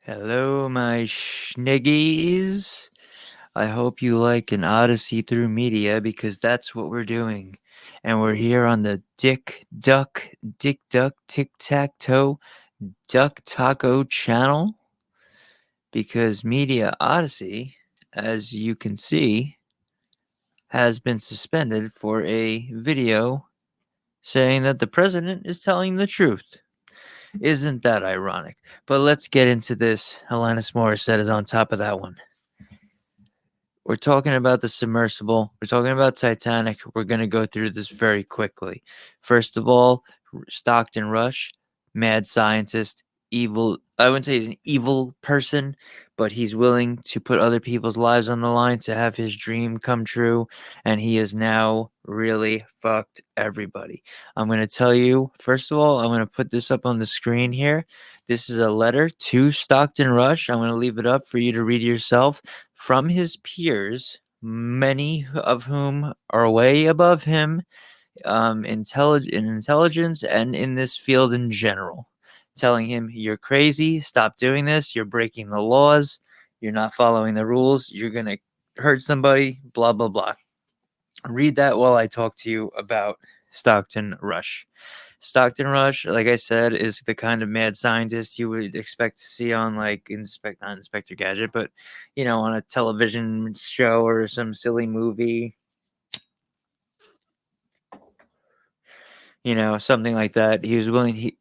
Hello, my schniggies. I hope you like an odyssey through media because that's what we're doing. And we're here on the Dick Duck Tic Tac Toe Duck Taco channel because Media Odyssey, as you can see, has been suspended for a video saying that the president is telling the truth. Isn't that ironic? But let's get into this. Alanis Morissette is on top of that one. We're talking about the submersible. We're talking about Titanic. We're going to go through this very quickly. First of all, Stockton Rush, mad scientist, evil. I wouldn't say he's an evil person, but he's willing to put other people's lives on the line to have his dream come true. And he has now really fucked everybody. I'm going to tell you, first of all, I'm going to put this up on the screen here. This is a letter to Stockton Rush. I'm going to leave it up for you to read yourself from his peers, many of whom are way above him in intelligence and in this field in general, telling him, "You're crazy, stop doing this, you're breaking the laws, you're not following the rules, you're going to hurt somebody, blah, blah, blah." Read that while I talk to you about Stockton Rush. Stockton Rush, like I said, is the kind of mad scientist you would expect to see on like not Inspector Gadget, but on a television show or some silly movie, something like that. He was willing,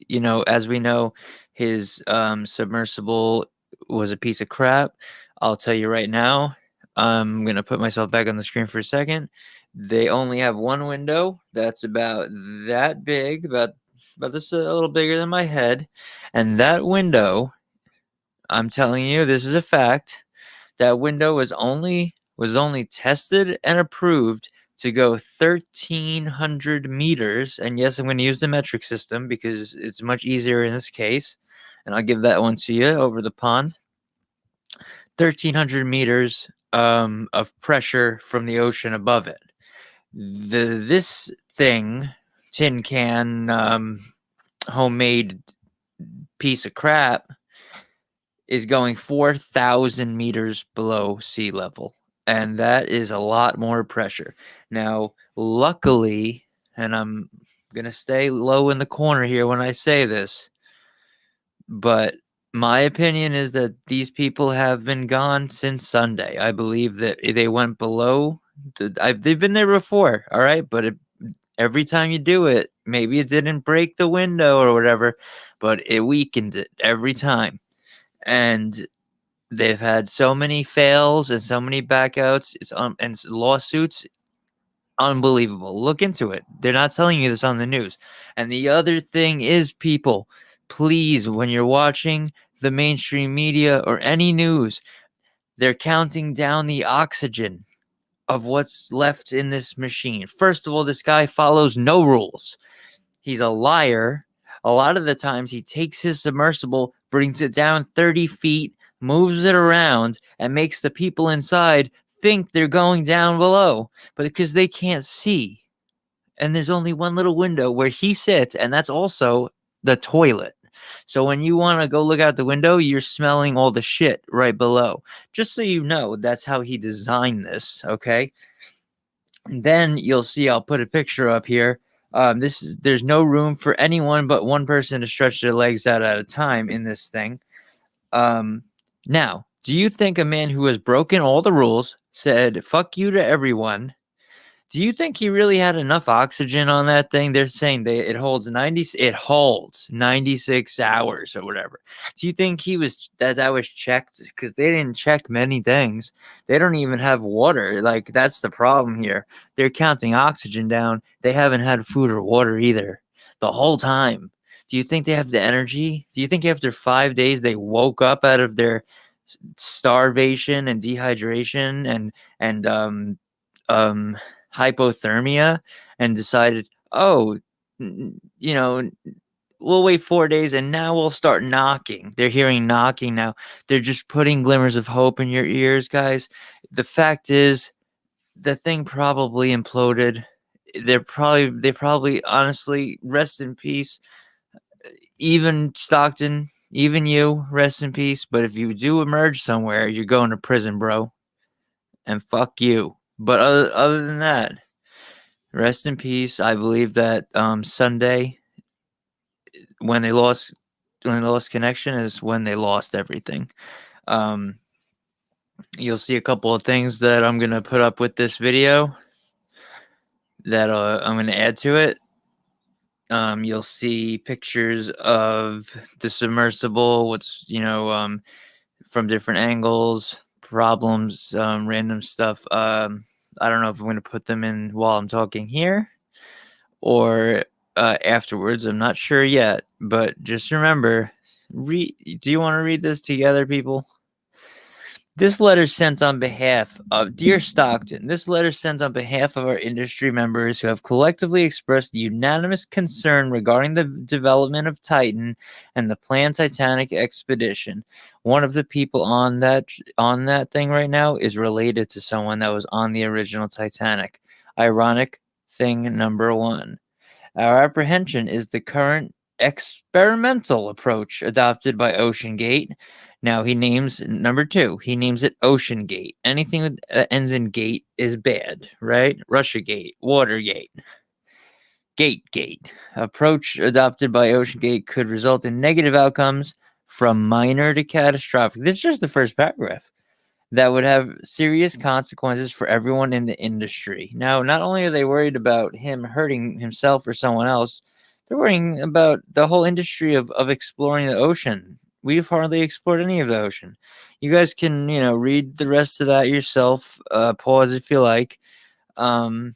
as we know, his submersible was a piece of crap. I'll tell you right now. I'm gonna put myself back on the screen for a second. They only have one window that's about that big, about this a little bigger than my head, and that window, I'm telling you, this is a fact. That window was only tested and approved to go 1,300 meters. And yes, I'm going to use the metric system because it's much easier in this case. And I'll give that one to you over the pond. 1,300 meters of pressure from the ocean above it. This thing, tin can, homemade piece of crap, is going 4,000 meters below sea level. And that is a lot more pressure. Now, luckily, and I'm going to stay low in the corner here when I say this, but my opinion is that these people have been gone since Sunday. I believe that they went below. They've been there before, all right? But every time you do it, maybe it didn't break the window or whatever, but it weakened it every time. And they've had so many fails and so many backouts. And lawsuits. Unbelievable. Look into it. They're not telling you this on the news. And the other thing is, people, please, when you're watching the mainstream media or any news, they're counting down the oxygen of what's left in this machine. First of all, this guy follows no rules. He's a liar. A lot of the times he takes his submersible, brings it down 30 feet, moves it around, and makes the people inside think they're going down below, but because they can't see. And there's only one little window where he sits, and that's also the toilet. So when you want to go look out the window, you're smelling all the shit right below. Just so you know, that's how he designed this, okay? And then you'll see, I'll put a picture up here. There's no room for anyone but one person to stretch their legs out at a time in this thing. Now, do you think a man who has broken all the rules, said fuck you to everyone, do you think he really had enough oxygen on that thing? They're saying it holds 96 hours or whatever. Do you think that was checked? Because they didn't check many things. They don't even have water. Like, that's the problem here. They're counting oxygen down. They haven't had food or water either the whole time. Do you think they have the energy? Do you think after 5 days they woke up out of their starvation and dehydration and hypothermia and decided, oh, we'll wait 4 days and now we'll start knocking? They're hearing knocking now. They're just putting glimmers of hope in your ears, guys. The fact is, the thing probably imploded. They probably honestly, rest in peace. Even Stockton, even you, rest in peace. But if you do emerge somewhere, you're going to prison, bro. And fuck you. But other than that, rest in peace. I believe that Sunday, when they lost connection, is when they lost everything. Um, you'll see a couple of things that I'm gonna put up with this video that I'm gonna add to it. You'll see pictures of the submersible, what's from different angles, problems, random stuff. I don't know if I'm gonna put them in while I'm talking here or afterwards. I'm not sure yet, but just remember, do you want to read this together, people? This letter sent on behalf of Dear Stockton. This letter sent on behalf of our industry members who have collectively expressed unanimous concern regarding the development of Titan and the planned Titanic expedition. One of the people on that thing right now is related to someone that was on the original Titanic. Ironic thing number one. Our apprehension is the current experimental approach adopted by OceanGate. Now he names number two. He names it OceanGate. Anything that ends in gate is bad, right? Russiagate, Watergate, Gate. Approach adopted by OceanGate could result in negative outcomes from minor to catastrophic. This is just the first paragraph. That would have serious consequences for everyone in the industry. Now, not only are they worried about him hurting himself or someone else, they're worrying about the whole industry of exploring the ocean. We've hardly explored any of the ocean. You guys can, read the rest of that yourself. Pause if you like. I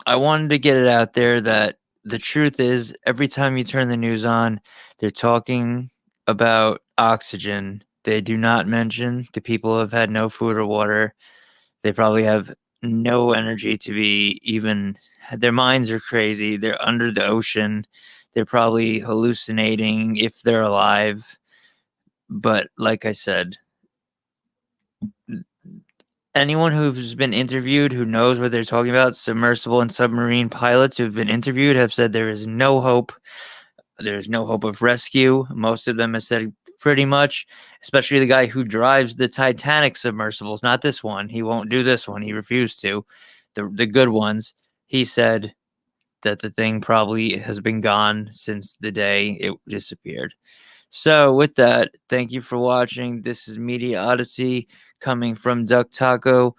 wanted to get it out there that the truth is, every time you turn the news on, they're talking about oxygen. They do not mention the people who have had no food or water. They probably have no energy to be even. Their minds are crazy. They're under the ocean. They're probably hallucinating if they're alive. But like I said, anyone who's been interviewed who knows what they're talking about, submersible and submarine pilots who've been interviewed have said there is no hope. There's no hope of rescue. Most of them have said pretty much, especially the guy who drives the Titanic submersibles, not this one. He won't do this one. He refused to. The good ones. He said that the thing probably has been gone since the day it disappeared. So with that, thank you for watching. This is Media Odyssey coming from Duck Taco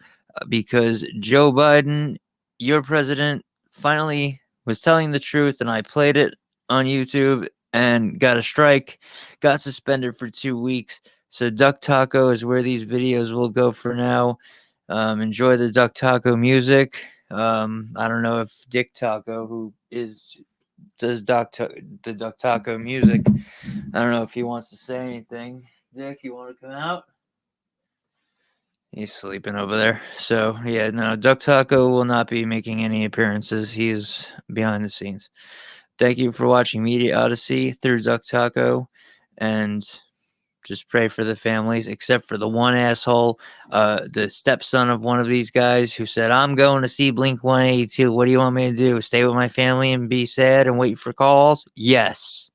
because Joe Biden, your president, finally was telling the truth, and I played it on YouTube and got a strike, got suspended for 2 weeks. So Duck Taco is where these videos will go for now. Enjoy the Duck Taco music. I don't know if Dick Taco, who does the Duck Taco music, I don't know if he wants to say anything. Dick, you want to come out? He's sleeping over there. So, yeah, no, Duck Taco will not be making any appearances. He's behind the scenes. Thank you for watching Media Odyssey through Duck Taco. And just pray for the families, except for the one asshole, the stepson of one of these guys who said, I'm going to see Blink 182. What do you want me to do? Stay with my family and be sad and wait for calls? Yes.